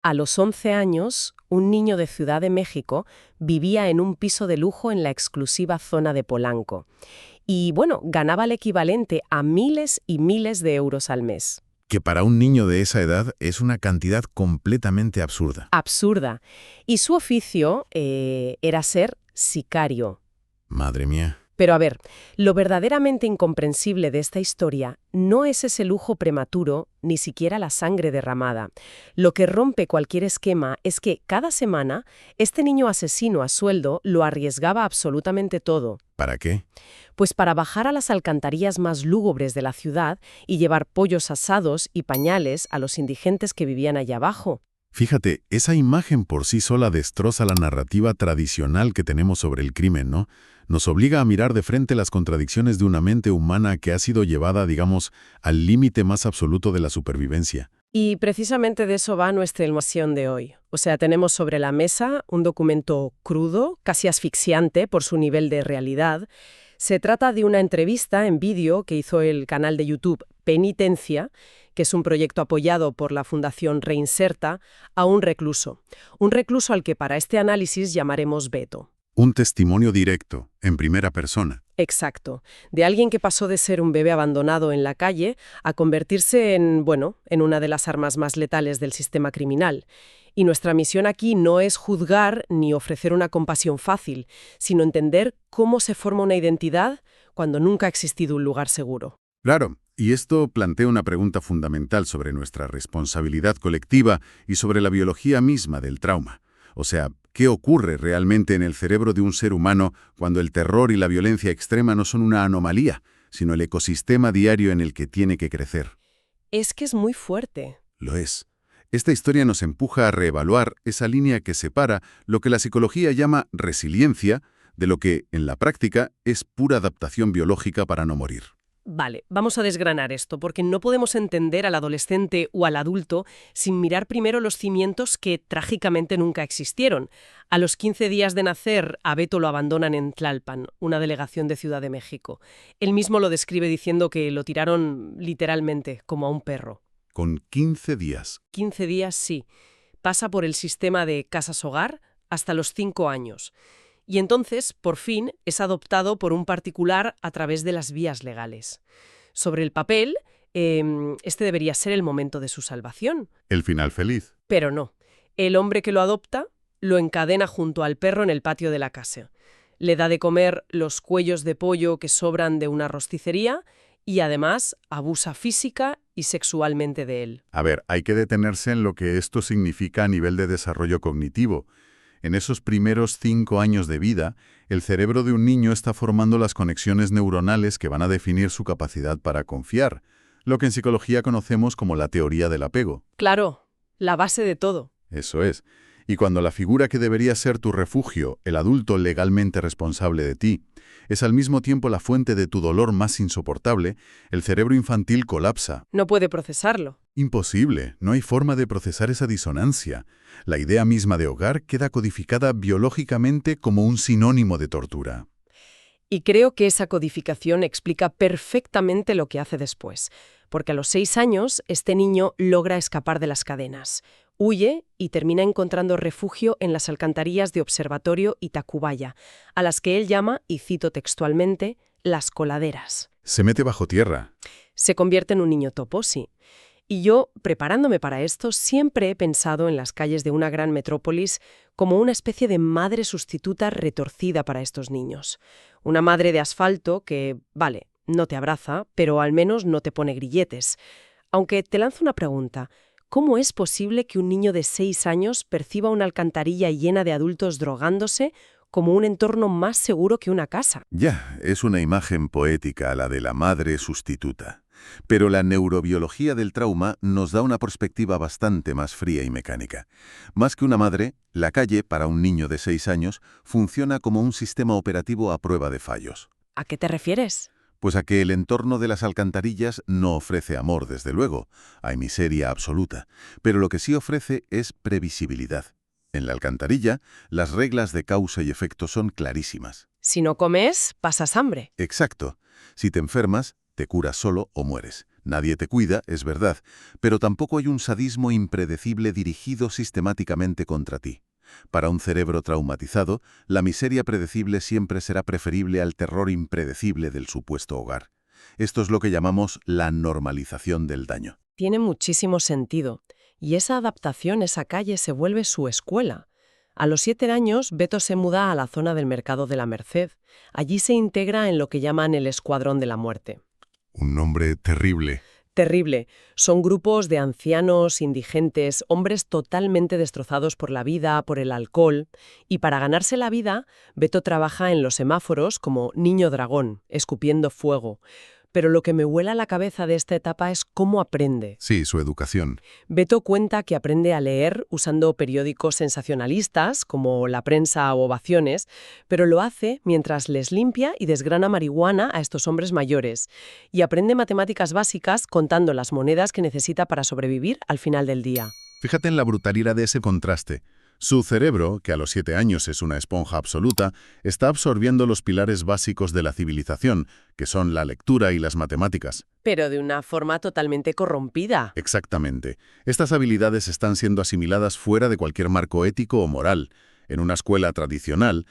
A los 11 años, un niño de Ciudad de México vivía en un piso de lujo en la exclusiva zona de Polanco. Y bueno, ganaba el equivalente a miles y miles de euros al mes. Que para un niño de esa edad es una cantidad completamente absurda. Absurda. Y su oficio era ser sicario. Madre mía. Pero a ver, lo verdaderamente incomprensible de esta historia no es ese lujo prematuro, ni siquiera la sangre derramada. Lo que rompe cualquier esquema es que cada semana este niño asesino a sueldo lo arriesgaba absolutamente todo. ¿Para qué? Pues para bajar a las alcantarillas más lúgubres de la ciudad y llevar pollos asados y pañales a los indigentes que vivían allá abajo. Fíjate, esa imagen por sí sola destroza la narrativa tradicional que tenemos sobre el crimen, ¿no? Nos obliga a mirar de frente las contradicciones de una mente humana que ha sido llevada, digamos, al límite más absoluto de la supervivencia. Y precisamente de eso va nuestra illustración de hoy. O sea, tenemos sobre la mesa un documento crudo, casi asfixiante por su nivel de realidad. Se trata de una entrevista en vídeo que hizo el canal de YouTube Penitencia, que es un proyecto apoyado por la Fundación Reinserta, a un recluso. Un recluso al que para este análisis llamaremos Beto. Un testimonio directo, en primera persona. Exacto. De alguien que pasó de ser un bebé abandonado en la calle a convertirse en una de las armas más letales del sistema criminal. Y nuestra misión aquí no es juzgar ni ofrecer una compasión fácil, sino entender cómo se forma una identidad cuando nunca ha existido un lugar seguro. Claro, y esto plantea una pregunta fundamental sobre nuestra responsabilidad colectiva y sobre la biología misma del trauma. O sea, ¿qué ocurre realmente en el cerebro de un ser humano cuando el terror y la violencia extrema no son una anomalía, sino el ecosistema diario en el que tiene que crecer? Es que es muy fuerte. Lo es. Esta historia nos empuja a reevaluar esa línea que separa lo que la psicología llama resiliencia de lo que, en la práctica, es pura adaptación biológica para no morir. Vale, vamos a desgranar esto, porque no podemos entender al adolescente o al adulto sin mirar primero los cimientos que trágicamente nunca existieron. A los 15 días de nacer, a Beto lo abandonan en Tlalpan, una delegación de Ciudad de México. Él mismo lo describe diciendo que lo tiraron literalmente, como a un perro. Con 15 días. 15 días, sí. Pasa por el sistema de casas-hogar hasta los 5 años. Y entonces, por fin, es adoptado por un particular a través de las vías legales. Sobre el papel, este debería ser el momento de su salvación. El final feliz. Pero no. El hombre que lo adopta lo encadena junto al perro en el patio de la casa. Le da de comer los cuellos de pollo que sobran de una rosticería y además abusa física y sexualmente de él. A ver, hay que detenerse en lo que esto significa a nivel de desarrollo cognitivo. En esos primeros 5 años de vida, el cerebro de un niño está formando las conexiones neuronales que van a definir su capacidad para confiar, lo que en psicología conocemos como la teoría del apego. Claro, la base de todo. Eso es. Y cuando la figura que debería ser tu refugio, el adulto legalmente responsable de ti, es al mismo tiempo la fuente de tu dolor más insoportable, el cerebro infantil colapsa. No puede procesarlo. Imposible, no hay forma de procesar esa disonancia. La idea misma de hogar queda codificada biológicamente como un sinónimo de tortura. Y creo que esa codificación explica perfectamente lo que hace después, porque a los 6 años este niño logra escapar de las cadenas. Huye y termina encontrando refugio en las alcantarillas de Observatorio y Tacubaya, a las que él llama, y cito textualmente, las coladeras. Se mete bajo tierra. Se convierte en un niño topo, sí. Y yo, preparándome para esto, siempre he pensado en las calles de una gran metrópolis como una especie de madre sustituta retorcida para estos niños. Una madre de asfalto que, vale, no te abraza, pero al menos no te pone grilletes. Aunque te lanzo una pregunta. ¿Cómo es posible que un niño de 6 años perciba una alcantarilla llena de adultos drogándose como un entorno más seguro que una casa? Ya, es una imagen poética la de la madre sustituta. Pero la neurobiología del trauma nos da una perspectiva bastante más fría y mecánica. Más que una madre, la calle, para un niño de 6 años, funciona como un sistema operativo a prueba de fallos. ¿A qué te refieres? Pues a que el entorno de las alcantarillas no ofrece amor, desde luego. Hay miseria absoluta. Pero lo que sí ofrece es previsibilidad. En la alcantarilla, las reglas de causa y efecto son clarísimas. Si no comes, pasas hambre. Exacto. Si te enfermas, te curas solo o mueres. Nadie te cuida, es verdad, pero tampoco hay un sadismo impredecible dirigido sistemáticamente contra ti. Para un cerebro traumatizado, la miseria predecible siempre será preferible al terror impredecible del supuesto hogar. Esto es lo que llamamos la normalización del daño. Tiene muchísimo sentido. Y esa adaptación, esa calle, se vuelve su escuela. A los 7 años, Beto se muda a la zona del Mercado de la Merced. Allí se integra en lo que llaman el Escuadrón de la Muerte. Un nombre terrible. Terrible. Son grupos de ancianos, indigentes, hombres totalmente destrozados por la vida, por el alcohol. Y para ganarse la vida, Beto trabaja en los semáforos como niño dragón, escupiendo fuego. Pero lo que me vuela la cabeza de esta etapa es cómo aprende. Sí, su educación. Beto cuenta que aprende a leer usando periódicos sensacionalistas, como La Prensa o Ovaciones, pero lo hace mientras les limpia y desgrana marihuana a estos hombres mayores. Y aprende matemáticas básicas contando las monedas que necesita para sobrevivir al final del día. Fíjate en la brutalidad de ese contraste. Su cerebro, que a los 7 años es una esponja absoluta, está absorbiendo los pilares básicos de la civilización, que son la lectura y las matemáticas. Pero de una forma totalmente corrompida. Exactamente. Estas habilidades están siendo asimiladas fuera de cualquier marco ético o moral. En una escuela tradicional,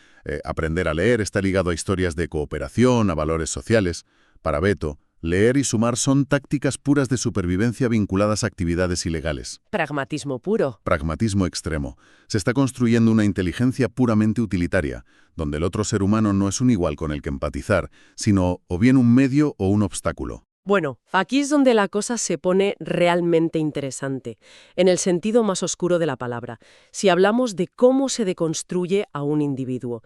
aprender a leer está ligado a historias de cooperación, a valores sociales. Para Beto, leer y sumar son tácticas puras de supervivencia vinculadas a actividades ilegales. Pragmatismo puro. Pragmatismo extremo. Se está construyendo una inteligencia puramente utilitaria, donde el otro ser humano no es un igual con el que empatizar, sino o bien un medio o un obstáculo. Bueno, aquí es donde la cosa se pone realmente interesante, en el sentido más oscuro de la palabra, si hablamos de cómo se deconstruye a un individuo.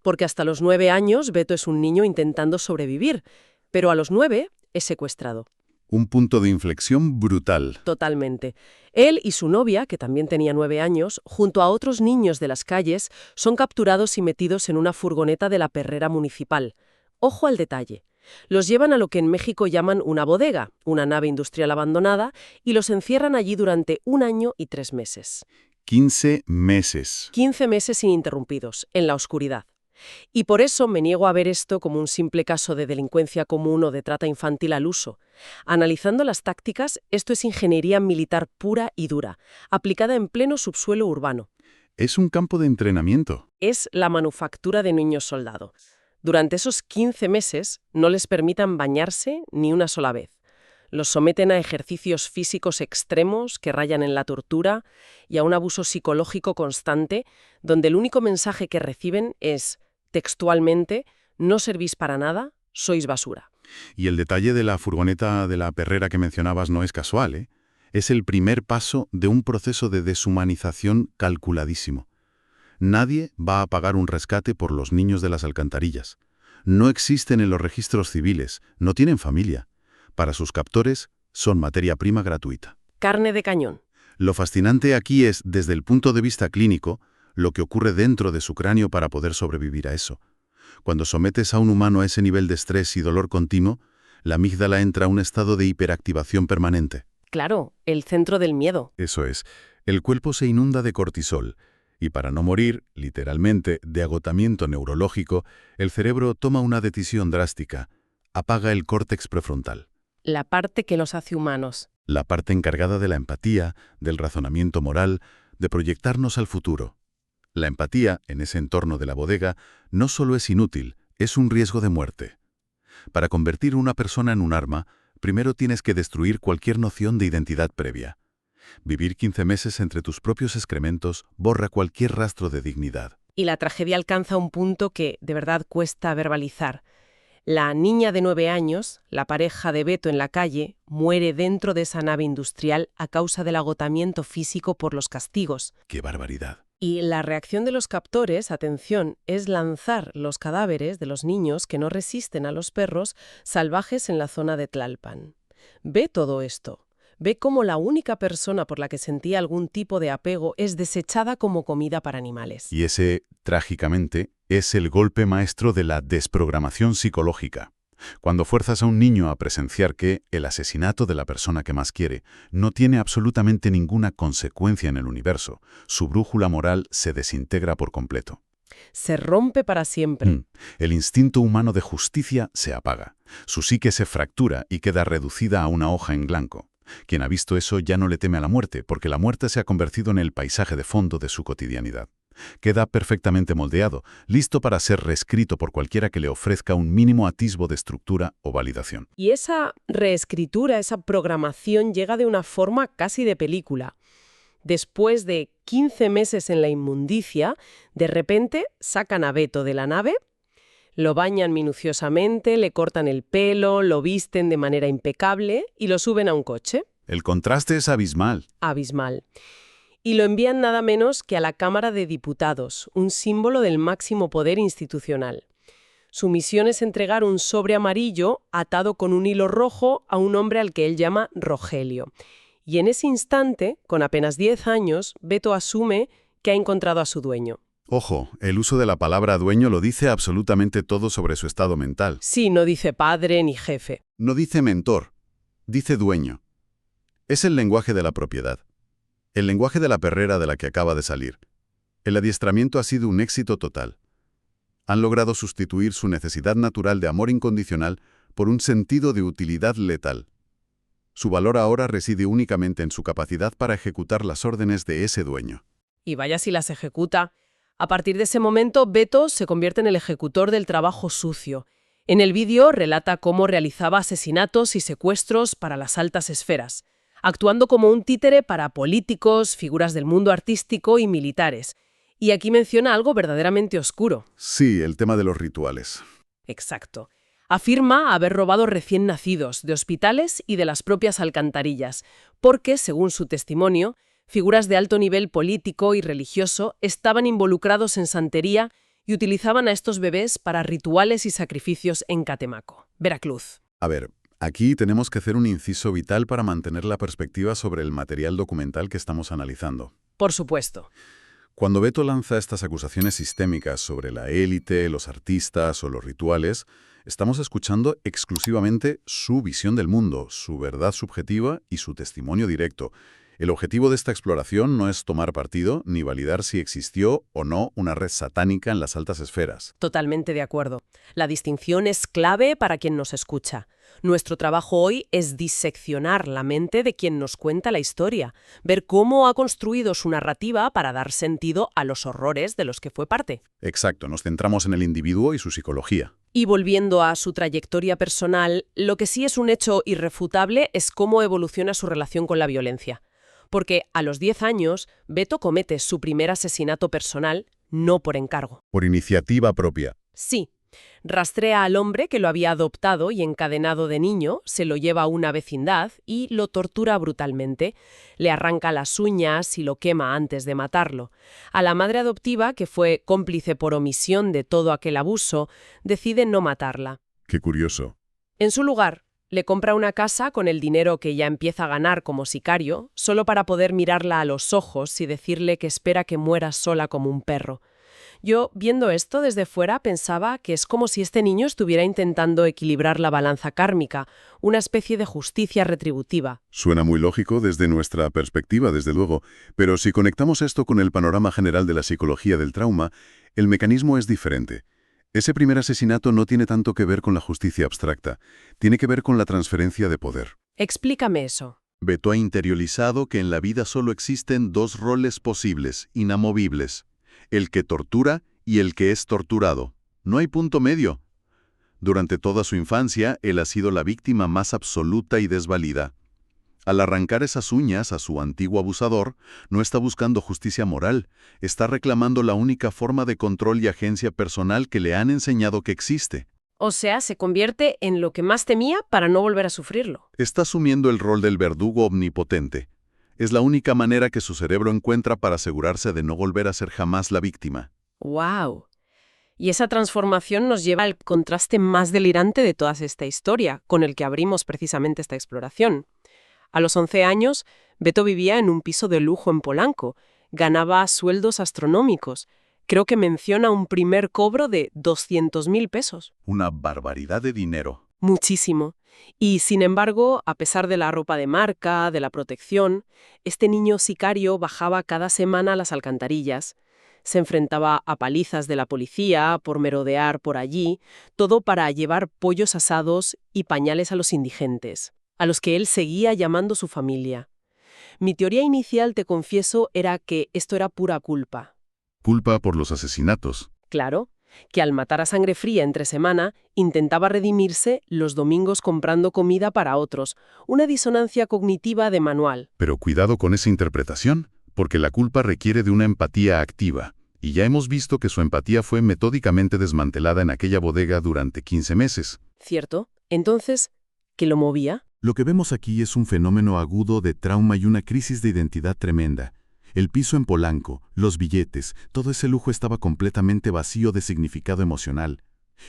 Porque hasta los 9 años Beto es un niño intentando sobrevivir, pero a los 9 es secuestrado. Un punto de inflexión brutal. Totalmente. Él y su novia, que también tenía 9 años, junto a otros niños de las calles, son capturados y metidos en una furgoneta de la perrera municipal. Ojo al detalle. Los llevan a lo que en México llaman una bodega, una nave industrial abandonada, y los encierran allí durante 1 año y 3 meses. 15 meses. 15 meses ininterrumpidos, en la oscuridad. Y por eso me niego a ver esto como un simple caso de delincuencia común o de trata infantil al uso. Analizando las tácticas, esto es ingeniería militar pura y dura, aplicada en pleno subsuelo urbano. Es un campo de entrenamiento. Es la manufactura de niños soldado. Durante esos 15 meses no les permitan bañarse ni una sola vez. Los someten a ejercicios físicos extremos que rayan en la tortura y a un abuso psicológico constante, donde el único mensaje que reciben es, textualmente, no servís para nada, sois basura. Y el detalle de la furgoneta de la perrera que mencionabas no es casual, ¿eh? Es el primer paso de un proceso de deshumanización calculadísimo. Nadie va a pagar un rescate por los niños de las alcantarillas. No existen en los registros civiles, no tienen familia. Para sus captores, son materia prima gratuita. Carne de cañón. Lo fascinante aquí es, desde el punto de vista clínico, lo que ocurre dentro de su cráneo para poder sobrevivir a eso. Cuando sometes a un humano a ese nivel de estrés y dolor continuo, la amígdala entra a un estado de hiperactivación permanente. Claro, el centro del miedo. Eso es. El cuerpo se inunda de cortisol. Y para no morir, literalmente, de agotamiento neurológico, el cerebro toma una decisión drástica. Apaga el córtex prefrontal. La parte que los hace humanos. La parte encargada de la empatía, del razonamiento moral, de proyectarnos al futuro. La empatía, en ese entorno de la bodega, no solo es inútil, es un riesgo de muerte. Para convertir una persona en un arma, primero tienes que destruir cualquier noción de identidad previa. Vivir 15 meses entre tus propios excrementos borra cualquier rastro de dignidad. Y la tragedia alcanza un punto que, de verdad, cuesta verbalizar. La niña de 9 años, la pareja de Beto en la calle, muere dentro de esa nave industrial a causa del agotamiento físico por los castigos. ¡Qué barbaridad! Y la reacción de los captores, atención, es lanzar los cadáveres de los niños que no resisten a los perros salvajes en la zona de Tlalpan. Ve todo esto. Ve cómo la única persona por la que sentía algún tipo de apego es desechada como comida para animales. Y ese, trágicamente, es el golpe maestro de la desprogramación psicológica. Cuando fuerzas a un niño a presenciar que el asesinato de la persona que más quiere no tiene absolutamente ninguna consecuencia en el universo, su brújula moral se desintegra por completo. Se rompe para siempre. El instinto humano de justicia se apaga. Su psique se fractura y queda reducida a una hoja en blanco. Quien ha visto eso ya no le teme a la muerte, porque la muerte se ha convertido en el paisaje de fondo de su cotidianidad. Queda perfectamente moldeado, listo para ser reescrito por cualquiera que le ofrezca un mínimo atisbo de estructura o validación. Y esa reescritura, esa programación llega de una forma casi de película. Después de 15 meses en la inmundicia, de repente sacan a Beto de la nave, lo bañan minuciosamente, le cortan el pelo, lo visten de manera impecable y lo suben a un coche. El contraste es abismal. Abismal. Y lo envían nada menos que a la Cámara de Diputados, un símbolo del máximo poder institucional. Su misión es entregar un sobre amarillo atado con un hilo rojo a un hombre al que él llama Rogelio. Y en ese instante, con apenas 10 años, Beto asume que ha encontrado a su dueño. Ojo, el uso de la palabra dueño lo dice absolutamente todo sobre su estado mental. Sí, no dice padre ni jefe. No dice mentor, dice dueño. Es el lenguaje de la propiedad. El lenguaje de la perrera de la que acaba de salir. El adiestramiento ha sido un éxito total. Han logrado sustituir su necesidad natural de amor incondicional por un sentido de utilidad letal. Su valor ahora reside únicamente en su capacidad para ejecutar las órdenes de ese dueño. Y vaya si las ejecuta. A partir de ese momento, Beto se convierte en el ejecutor del trabajo sucio. En el vídeo relata cómo realizaba asesinatos y secuestros para las altas esferas, actuando como un títere para políticos, figuras del mundo artístico y militares. Y aquí menciona algo verdaderamente oscuro. Sí, el tema de los rituales. Exacto. Afirma haber robado recién nacidos de hospitales y de las propias alcantarillas, porque, según su testimonio, figuras de alto nivel político y religioso estaban involucrados en santería y utilizaban a estos bebés para rituales y sacrificios en Catemaco, Veracruz. A ver, aquí tenemos que hacer un inciso vital para mantener la perspectiva sobre el material documental que estamos analizando. Por supuesto. Cuando Beto lanza estas acusaciones sistémicas sobre la élite, los artistas o los rituales, estamos escuchando exclusivamente su visión del mundo, su verdad subjetiva y su testimonio directo. El objetivo de esta exploración no es tomar partido ni validar si existió o no una red satánica en las altas esferas. Totalmente de acuerdo. La distinción es clave para quien nos escucha. Nuestro trabajo hoy es diseccionar la mente de quien nos cuenta la historia, ver cómo ha construido su narrativa para dar sentido a los horrores de los que fue parte. Exacto, nos centramos en el individuo y su psicología. Y volviendo a su trayectoria personal, lo que sí es un hecho irrefutable es cómo evoluciona su relación con la violencia. Porque a los 10 años, Beto comete su primer asesinato personal, no por encargo. Por iniciativa propia. Sí. Rastrea al hombre que lo había adoptado y encadenado de niño, se lo lleva a una vecindad y lo tortura brutalmente. Le arranca las uñas y lo quema antes de matarlo. A la madre adoptiva, que fue cómplice por omisión de todo aquel abuso, decide no matarla. Qué curioso. En su lugar, le compra una casa con el dinero que ya empieza a ganar como sicario, solo para poder mirarla a los ojos y decirle que espera que muera sola como un perro. Yo, viendo esto desde fuera, pensaba que es como si este niño estuviera intentando equilibrar la balanza kármica, una especie de justicia retributiva. Suena muy lógico desde nuestra perspectiva, desde luego, pero si conectamos esto con el panorama general de la psicología del trauma, el mecanismo es diferente. Ese primer asesinato no tiene tanto que ver con la justicia abstracta, tiene que ver con la transferencia de poder. Explícame eso. Beto ha interiorizado que en la vida solo existen dos roles posibles, inamovibles: el que tortura y el que es torturado. No hay punto medio. Durante toda su infancia, él ha sido la víctima más absoluta y desvalida. Al arrancar esas uñas a su antiguo abusador, no está buscando justicia moral, está reclamando la única forma de control y agencia personal que le han enseñado que existe. O sea, se convierte en lo que más temía para no volver a sufrirlo. Está asumiendo el rol del verdugo omnipotente. Es la única manera que su cerebro encuentra para asegurarse de no volver a ser jamás la víctima. ¡Wow! Y esa transformación nos lleva al contraste más delirante de toda esta historia, con el que abrimos precisamente esta exploración. A los 11 años, Beto vivía en un piso de lujo en Polanco. Ganaba sueldos astronómicos. Creo que menciona un primer cobro de 200.000 pesos. Una barbaridad de dinero. Muchísimo. Y, sin embargo, a pesar de la ropa de marca, de la protección, este niño sicario bajaba cada semana a las alcantarillas. se enfrentaba a palizas de la policía por merodear por allí, todo para llevar pollos asados y pañales a los indigentes, a los que él seguía llamando su familia. Mi teoría inicial, te confieso, era que esto era pura culpa. Culpa por los asesinatos. Claro, que al matar a sangre fría entre semana, intentaba redimirse los domingos comprando comida para otros, una disonancia cognitiva de manual. Pero cuidado con esa interpretación, porque la culpa requiere de una empatía activa, y ya hemos visto que su empatía fue metódicamente desmantelada en aquella bodega durante 15 meses. ¿Cierto? Entonces, ¿qué lo movía? Lo que vemos aquí es un fenómeno agudo de trauma y una crisis de identidad tremenda. El piso en Polanco, los billetes, todo ese lujo estaba completamente vacío de significado emocional.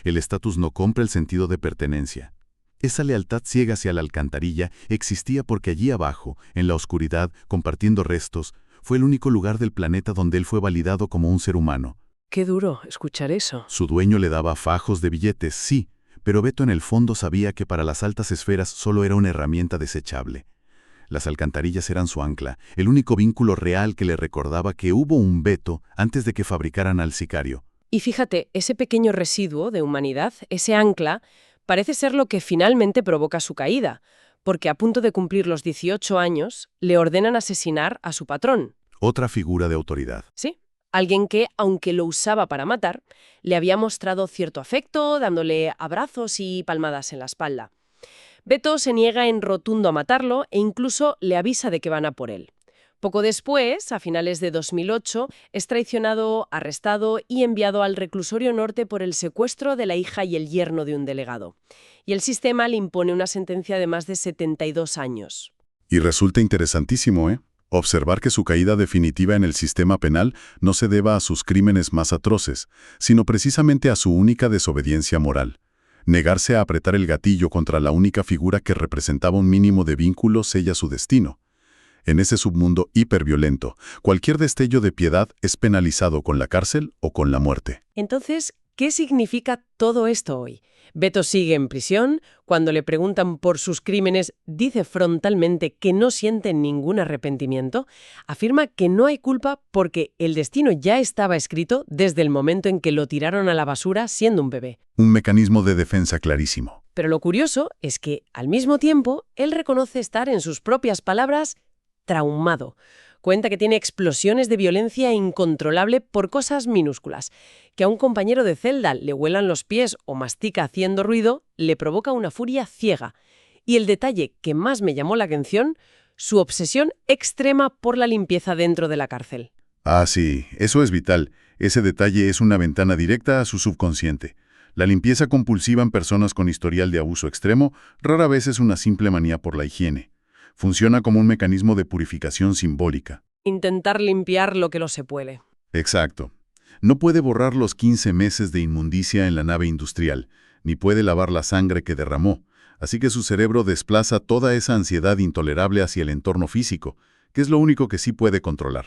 El estatus no compra el sentido de pertenencia. Esa lealtad ciega hacia la alcantarilla existía porque allí abajo, en la oscuridad, compartiendo restos, fue el único lugar del planeta donde él fue validado como un ser humano. Qué duro escuchar eso. Su dueño le daba fajos de billetes, sí, pero Beto en el fondo sabía que para las altas esferas solo era una herramienta desechable. Las alcantarillas eran su ancla, el único vínculo real que le recordaba que hubo un Beto antes de que fabricaran al sicario. Y fíjate, ese pequeño residuo de humanidad, ese ancla, parece ser lo que finalmente provoca su caída, porque a punto de cumplir los 18 años, le ordenan asesinar a su patrón. Otra figura de autoridad. Sí, alguien que, aunque lo usaba para matar, le había mostrado cierto afecto, dándole abrazos y palmadas en la espalda. Beto se niega en rotundo a matarlo e incluso le avisa de que van a por él. Poco después, a finales de 2008, es traicionado, arrestado y enviado al reclusorio norte por el secuestro de la hija y el yerno de un delegado. Y el sistema le impone una sentencia de más de 72 años. Y resulta interesantísimo, observar que su caída definitiva en el sistema penal no se deba a sus crímenes más atroces, sino precisamente a su única desobediencia moral. Negarse a apretar el gatillo contra la única figura que representaba un mínimo de vínculo sella su destino. En ese submundo hiperviolento, cualquier destello de piedad es penalizado con la cárcel o con la muerte. Entonces, ¿qué significa todo esto hoy? Beto sigue en prisión. Cuando le preguntan por sus crímenes, dice frontalmente que no siente ningún arrepentimiento. Afirma que no hay culpa porque el destino ya estaba escrito desde el momento en que lo tiraron a la basura siendo un bebé. Un mecanismo de defensa clarísimo. Pero lo curioso es que, al mismo tiempo, él reconoce estar, en sus propias palabras, traumado. Cuenta que tiene explosiones de violencia incontrolable por cosas minúsculas. Que a un compañero de celda le huelan los pies o mastica haciendo ruido, le provoca una furia ciega. Y el detalle que más me llamó la atención, su obsesión extrema por la limpieza dentro de la cárcel. Ah, sí, eso es vital. Ese detalle es una ventana directa a su subconsciente. La limpieza compulsiva en personas con historial de abuso extremo rara vez es una simple manía por la higiene. Funciona como un mecanismo de purificación simbólica. Intentar limpiar lo que no se puede. Exacto. No puede borrar los 15 meses de inmundicia en la nave industrial, ni puede lavar la sangre que derramó, así que su cerebro desplaza toda esa ansiedad intolerable hacia el entorno físico, que es lo único que sí puede controlar.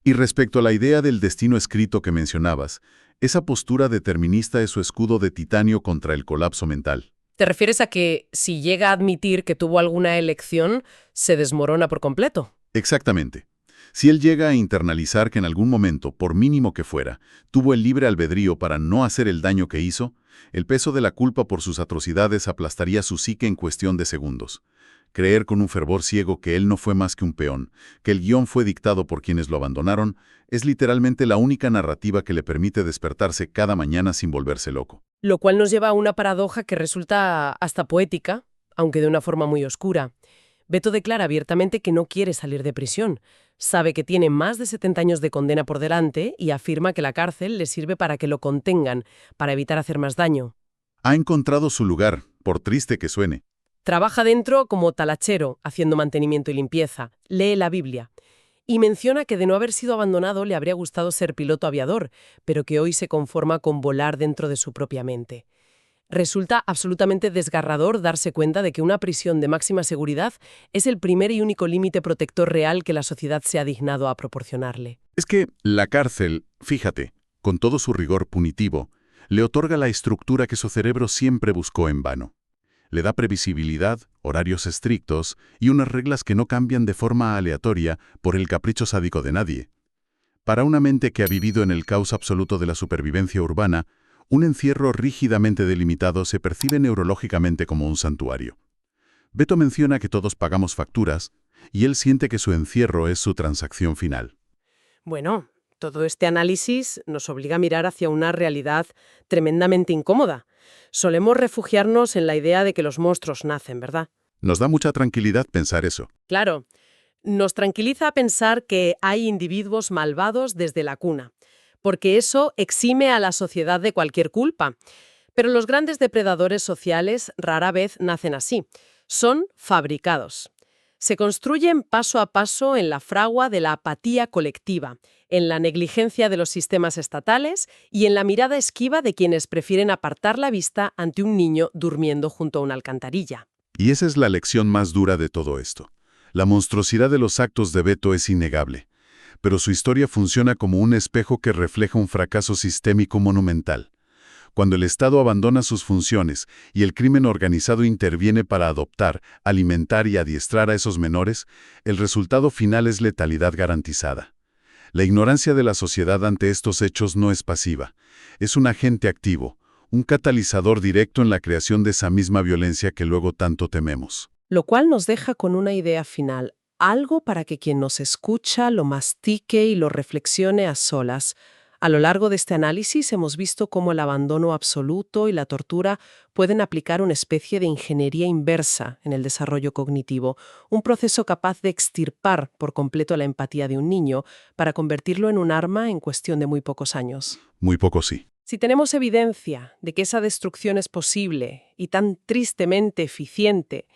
Y respecto a la idea del destino escrito que mencionabas, esa postura determinista es su escudo de titanio contra el colapso mental. ¿Te refieres a que, si llega a admitir que tuvo alguna elección, se desmorona por completo? Exactamente. Si él llega a internalizar que en algún momento, por mínimo que fuera, tuvo el libre albedrío para no hacer el daño que hizo, el peso de la culpa por sus atrocidades aplastaría su psique en cuestión de segundos. Creer con un fervor ciego que él no fue más que un peón, que el guión fue dictado por quienes lo abandonaron, es literalmente la única narrativa que le permite despertarse cada mañana sin volverse loco. Lo cual nos lleva a una paradoja que resulta hasta poética, aunque de una forma muy oscura. Beto declara abiertamente que no quiere salir de prisión. Sabe que tiene más de 70 años de condena por delante y afirma que la cárcel le sirve para que lo contengan, para evitar hacer más daño. Ha encontrado su lugar, por triste que suene. Trabaja dentro como talachero, haciendo mantenimiento y limpieza. Lee la Biblia. Y menciona que de no haber sido abandonado le habría gustado ser piloto aviador, pero que hoy se conforma con volar dentro de su propia mente. Resulta absolutamente desgarrador darse cuenta de que una prisión de máxima seguridad es el primer y único límite protector real que la sociedad se ha dignado a proporcionarle. Es que la cárcel, fíjate, con todo su rigor punitivo, le otorga la estructura que su cerebro siempre buscó en vano. Le da previsibilidad, horarios estrictos y unas reglas que no cambian de forma aleatoria por el capricho sádico de nadie. Para una mente que ha vivido en el caos absoluto de la supervivencia urbana, un encierro rígidamente delimitado se percibe neurológicamente como un santuario. Beto menciona que todos pagamos facturas, y él siente que su encierro es su transacción final. Bueno, todo este análisis nos obliga a mirar hacia una realidad tremendamente incómoda. Solemos refugiarnos en la idea de que los monstruos nacen, ¿verdad? Nos da mucha tranquilidad pensar eso. Claro, nos tranquiliza pensar que hay individuos malvados desde la cuna, porque eso exime a la sociedad de cualquier culpa. Pero los grandes depredadores sociales rara vez nacen así. Son fabricados. Se construyen paso a paso en la fragua de la apatía colectiva, en la negligencia de los sistemas estatales y en la mirada esquiva de quienes prefieren apartar la vista ante un niño durmiendo junto a una alcantarilla. Y esa es la lección más dura de todo esto. La monstruosidad de los actos de Beto es innegable, pero su historia funciona como un espejo que refleja un fracaso sistémico monumental. Cuando el Estado abandona sus funciones y el crimen organizado interviene para adoptar, alimentar y adiestrar a esos menores, el resultado final es letalidad garantizada. La ignorancia de la sociedad ante estos hechos no es pasiva, es un agente activo, un catalizador directo en la creación de esa misma violencia que luego tanto tememos. Lo cual nos deja con una idea final, algo para que quien nos escucha lo mastique y lo reflexione a solas. A lo largo de este análisis hemos visto cómo el abandono absoluto y la tortura pueden aplicar una especie de ingeniería inversa en el desarrollo cognitivo, un proceso capaz de extirpar por completo la empatía de un niño para convertirlo en un arma en cuestión de muy pocos años. Muy poco sí. Si tenemos evidencia de que esa destrucción es posible y tan tristemente eficiente,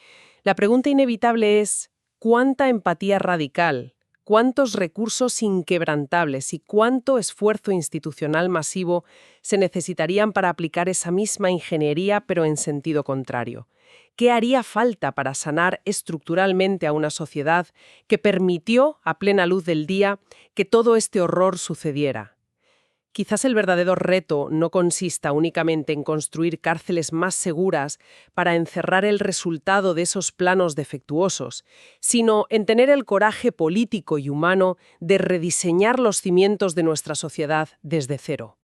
la pregunta inevitable es, ¿cuánta empatía radical, cuántos recursos inquebrantables y cuánto esfuerzo institucional masivo se necesitarían para aplicar esa misma ingeniería pero en sentido contrario? ¿Qué haría falta para sanar estructuralmente a una sociedad que permitió, a plena luz del día, que todo este horror sucediera? Quizás el verdadero reto no consista únicamente en construir cárceles más seguras para encerrar el resultado de esos planos defectuosos, sino en tener el coraje político y humano de rediseñar los cimientos de nuestra sociedad desde cero.